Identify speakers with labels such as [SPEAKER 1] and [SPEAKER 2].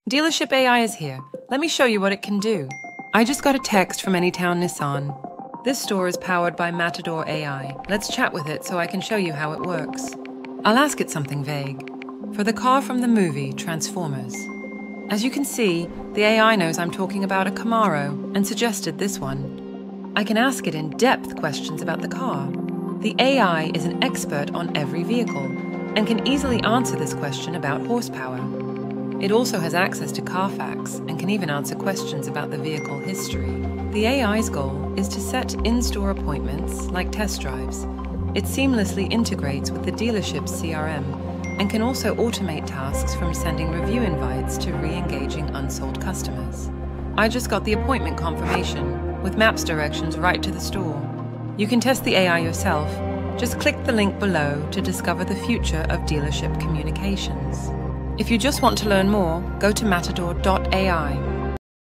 [SPEAKER 1] Dealership AI is here. Let me show you what it can do. I just got a text from Anytown Nissan. This store is powered by Matador AI. Let's chat with it so I can show you how it works. I'll ask it something vague. For the car from the movie, Transformers. As you can see, the AI knows I'm talking about a Camaro and suggested this one. I can ask it in-depth questions about the car. The AI is an expert on every vehicle and can easily answer this question about horsepower. It also has access to Carfax and can even answer questions about the vehicle history. The AI's goal is to set in-store appointments, like test drives. It seamlessly integrates with the dealership's CRM and can also automate tasks from sending review invites to re-engaging unsold customers. I just got the appointment confirmation with maps directions right to the store. You can test the AI yourself. Just click the link below to discover the future of dealership communications. If you just want to learn more, go to matador.ai.